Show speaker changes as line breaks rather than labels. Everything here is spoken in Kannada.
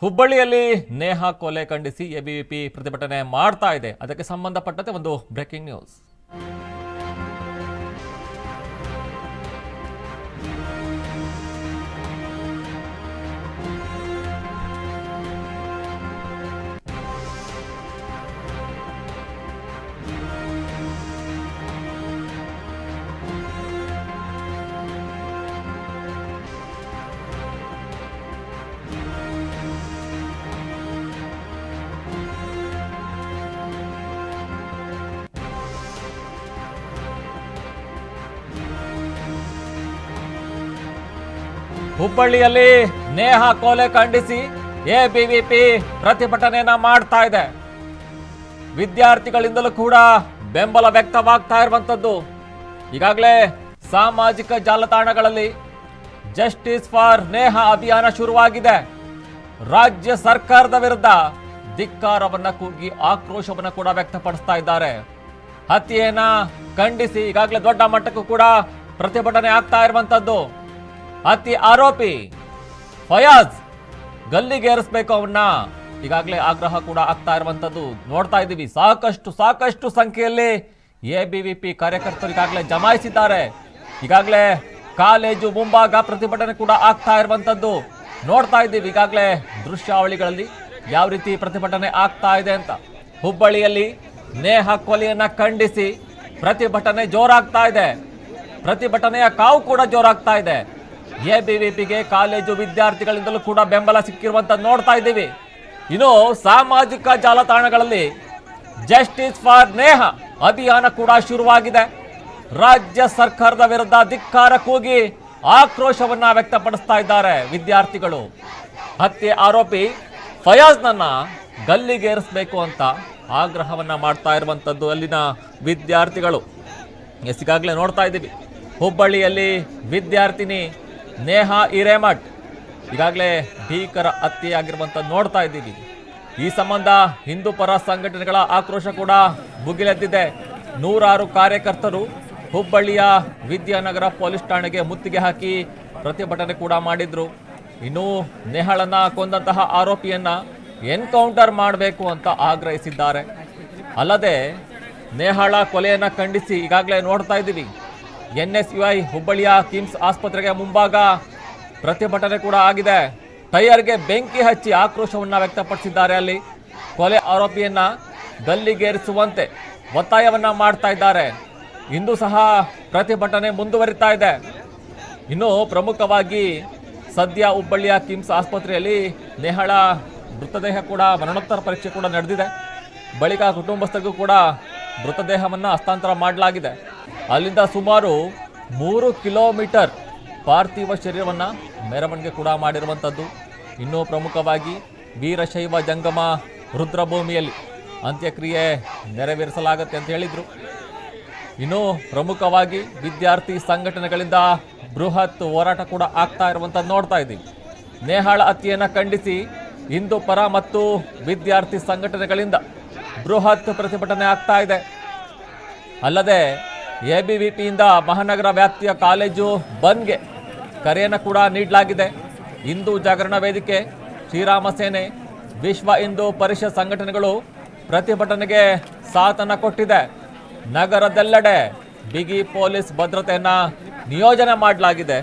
ಹುಬ್ಬಳ್ಳಿಯಲ್ಲಿ ನೇಹಾ ಕೊಲೆ ಖಂಡಿಸಿ ಎಬಿವಿಪಿ ಪ್ರತಿಭಟನೆ ಮಾಡ್ತಾ ಇದೆ. ಅದಕ್ಕೆ ಸಂಬಂಧಪಟ್ಟಂತೆ ಒಂದು ಬ್ರೇಕಿಂಗ್ ನ್ಯೂಸ್. ಹುಬ್ಬಳ್ಳಿಯಲ್ಲಿ ನೇಹಾ ಕೊಲೆ ಖಂಡಿಸಿ ಎಬಿವಿಪಿ ಪ್ರತಿಭಟನೆಯನ್ನ ಮಾಡ್ತಾ ಇದೆ. ವಿದ್ಯಾರ್ಥಿಗಳಿಂದಲೂ ಕೂಡ ಬೆಂಬಲ ವ್ಯಕ್ತವಾಗ್ತಾ ಇರುವಂತದ್ದು. ಈಗಾಗಲೇ ಸಾಮಾಜಿಕ ಜಾಲತಾಣಗಳಲ್ಲಿ ಜಸ್ಟಿಸ್ ಫಾರ್ ನೇಹಾ ಅಭಿಯಾನ ಶುರುವಾಗಿದೆ. ರಾಜ್ಯ ಸರ್ಕಾರದ ವಿರುದ್ಧ ಧಿಕ್ಕಾರವನ್ನ ಕೂಗಿ ಆಕ್ರೋಶವನ್ನ ಕೂಡ ವ್ಯಕ್ತಪಡಿಸ್ತಾ ಇದ್ದಾರೆ. ಹತ್ಯೆಯನ್ನ ಖಂಡಿಸಿ ಈಗಾಗಲೇ ದೊಡ್ಡ ಮಟ್ಟಕ್ಕೂ ಕೂಡ ಪ್ರತಿಭಟನೆ ಆಗ್ತಾ ಇರುವಂತದ್ದು. ಹತ್ಯೆ ಆರೋಪಿ ಫಯಾಜ್ ಗಲ್ಲಿಗೇರಿಸಬೇಕು ಅವನ್ನ ಈಗಾಗಲೇ ಆಗ್ರಹ ಕೂಡ ಆಗ್ತಾ ಇರುವಂತದ್ದು ನೋಡ್ತಾ ಇದ್ದೀವಿ. ಸಾಕಷ್ಟು ಸಂಖ್ಯೆಯಲ್ಲಿ ಎಬಿವಿಪಿ ಕಾರ್ಯಕರ್ತರು ಈಗಾಗಲೇ ಜಮಾಯಿಸಿದ್ದಾರೆ. ಈಗಾಗಲೇ ಕಾಲೇಜು ಮುಂಭಾಗ ಪ್ರತಿಭಟನೆ ಕೂಡ ಆಗ್ತಾ ಇರುವಂತದ್ದು ನೋಡ್ತಾ ಇದ್ದೀವಿ. ಈಗಾಗಲೇ ದೃಶ್ಯಾವಳಿಗಳಲ್ಲಿ ಯಾವ ರೀತಿ ಪ್ರತಿಭಟನೆ ಆಗ್ತಾ ಇದೆ ಅಂತ. ಹುಬ್ಬಳ್ಳಿಯಲ್ಲಿ ನೇಹಾ ಕೊಲೆಯನ್ನ ಖಂಡಿಸಿ ಪ್ರತಿಭಟನೆ ಜೋರಾಗ್ತಾ ಇದೆ. ಪ್ರತಿಭಟನೆಯ ಕಾವು ಕೂಡ ಜೋರಾಗ್ತಾ ಇದೆ. ಎಬಿವಿಪಿಗೆ ಕಾಲೇಜು ವಿದ್ಯಾರ್ಥಿಗಳಿಂದಲೂ ಕೂಡ ಬೆಂಬಲ ಸಿಕ್ಕಿರುವಂತ ನೋಡ್ತಾ ಇದ್ದೀವಿ. ಇನ್ನು ಸಾಮಾಜಿಕ ಜಾಲತಾಣಗಳಲ್ಲಿ ಜಸ್ಟಿಸ್ ಫಾರ್ ನೇಹಾ ಅಭಿಯಾನ ಕೂಡ ಶುರುವಾಗಿದೆ. ರಾಜ್ಯ ಸರ್ಕಾರದ ವಿರುದ್ಧ ಧಿಕ್ಕಾರ ಕೂಗಿ ಆಕ್ರೋಶವನ್ನ ವ್ಯಕ್ತಪಡಿಸ್ತಾ ಇದ್ದಾರೆ ವಿದ್ಯಾರ್ಥಿಗಳು. ಹತ್ಯೆ ಆರೋಪಿ ಫಯಾಜ್ನನ್ನ ಗಲ್ಲಿಗೇರಿಸಬೇಕು ಅಂತ ಆಗ್ರಹವನ್ನ ಮಾಡ್ತಾ ಇರುವಂತದ್ದು ಅಲ್ಲಿನ ವಿದ್ಯಾರ್ಥಿಗಳು. ಈಗಾಗಲೇ ನೋಡ್ತಾ ಇದ್ದೀವಿ ಹುಬ್ಬಳ್ಳಿಯಲ್ಲಿ ವಿದ್ಯಾರ್ಥಿನಿ ನೇಹಾ ಹಿರೇಮಠ್ ಈಗಾಗಲೇ ಭೀಕರ ಹತ್ಯೆಯಾಗಿರುವಂಥದ್ದು ನೋಡ್ತಾ ಇದ್ದೀವಿ. ಈ ಸಂಬಂಧ ಹಿಂದೂ ಪರ ಸಂಘಟನೆಗಳ ಆಕ್ರೋಶ ಕೂಡ ಭುಗಿಲೆದ್ದಿದೆ. ನೂರಾರು ಕಾರ್ಯಕರ್ತರು ಹುಬ್ಬಳ್ಳಿಯ ವಿದ್ಯಾನಗರ ಪೊಲೀಸ್ ಠಾಣೆಗೆ ಮುತ್ತಿಗೆ ಹಾಕಿ ಪ್ರತಿಭಟನೆ ಕೂಡ ಮಾಡಿದ್ರು. ಇನ್ನು ನೇಹಾಳನ್ನ ಕೊಂದಂತಹ ಆರೋಪಿಯನ್ನ ಎನ್ಕೌಂಟರ್ ಮಾಡಬೇಕು ಅಂತ ಆಗ್ರಹಿಸಿದ್ದಾರೆ. ಅಲ್ಲದೆ ನೇಹಾಳ ಕೊಲೆಯನ್ನ ಖಂಡಿಸಿ ಈಗಾಗಲೇ ನೋಡ್ತಾ ಇದ್ದೀವಿ NSUI ಹುಬ್ಬಳ್ಳಿಯ ಕಿಮ್ಸ್ ಆಸ್ಪತ್ರೆಗೆ ಮುಂಭಾಗ ಪ್ರತಿಭಟನೆ ಕೂಡ ಆಗಿದೆ. ಟೈರ್ಗೆ ಬೆಂಕಿ ಹಚ್ಚಿ ಆಕ್ರೋಶವನ್ನ ವ್ಯಕ್ತಪಡಿಸಿದ್ದಾರೆ. ಅಲ್ಲಿ ಕೊಲೆ ಆರೋಪಿಯನ್ನ ಗಲ್ಲಿಗೇರಿಸುವಂತೆ ಒತ್ತಾಯವನ್ನ ಮಾಡ್ತಾ ಇದ್ದಾರೆ. ಇಂದು ಸಹ ಪ್ರತಿಭಟನೆ ಮುಂದುವರಿತಾ ಇದೆ. ಇನ್ನು ಪ್ರಮುಖವಾಗಿ ಸದ್ಯ ಹುಬ್ಬಳ್ಳಿಯ ಕಿಮ್ಸ್ ಆಸ್ಪತ್ರೆಯಲ್ಲಿ ನೇಹಾಳ ಮೃತದೇಹ ಕೂಡ ಮರಣೋತ್ತರ ಪರೀಕ್ಷೆ ಕೂಡ ನಡೆದಿದೆ. ಬಳಿಕ ಕುಟುಂಬಸ್ಥರಿಗೂ ಕೂಡ ಮೃತದೇಹವನ್ನು ಹಸ್ತಾಂತರ ಮಾಡಲಾಗಿದೆ. ಅಲ್ಲಿಂದ ಸುಮಾರು 3 ಕಿಲೋಮೀಟರ್ ಪಾರ್ಥಿವ ಶರೀರವನ್ನು ಮೆರವಣಿಗೆ ಕೂಡ ಮಾಡಿರುವಂಥದ್ದು. ಇನ್ನೂ ಪ್ರಮುಖವಾಗಿ ವೀರಶೈವ ಜಂಗಮ ರುದ್ರಭೂಮಿಯಲ್ಲಿ ಅಂತ್ಯಕ್ರಿಯೆ ನೆರವೇರಿಸಲಾಗುತ್ತೆ ಅಂತ ಹೇಳಿದರು. ಇನ್ನು ಪ್ರಮುಖವಾಗಿ ವಿದ್ಯಾರ್ಥಿ ಸಂಘಟನೆಗಳಿಂದ ಬೃಹತ್ ಹೋರಾಟ ಕೂಡ ಆಗ್ತಾ ಇರುವಂಥದ್ದು ನೋಡ್ತಾ ಇದ್ದೀವಿ. ನೇಹಾಳ ಹತ್ಯೆಯನ್ನು ಖಂಡಿಸಿ ಹಿಂದೂ ಪರ ಮತ್ತು ವಿದ್ಯಾರ್ಥಿ ಸಂಘಟನೆಗಳಿಂದ ಬೃಹತ್ ಪ್ರತಿಭಟನೆ ಆಗ್ತಾ ಇದೆ. ಅಲ್ಲದೆ ಎಬಿವಿಪಿಯಿಂದ ಮಹಾನಗರ ವ್ಯಾಪ್ತಿಯ ಕಾಲೇಜು ಬಂದ್ಗೆ ಕರೆಯನ್ನು ಕೂಡ ನೀಡಲಾಗಿದೆ. ಹಿಂದೂ ಜಾಗರಣ ವೇದಿಕೆ, ಶ್ರೀರಾಮ ಸೇನೆ, ವಿಶ್ವ ಹಿಂದೂ ಪರಿಷತ್ ಸಂಘಟನೆಗಳು ಪ್ರತಿಭಟನೆಗೆ ಸಾಥನ್ನು ಕೊಟ್ಟಿದೆ. ನಗರದೆಲ್ಲೆಡೆ ಬಿಗಿ ಪೊಲೀಸ್ ಭದ್ರತೆಯನ್ನು ನಿಯೋಜನೆ ಮಾಡಲಾಗಿದೆ.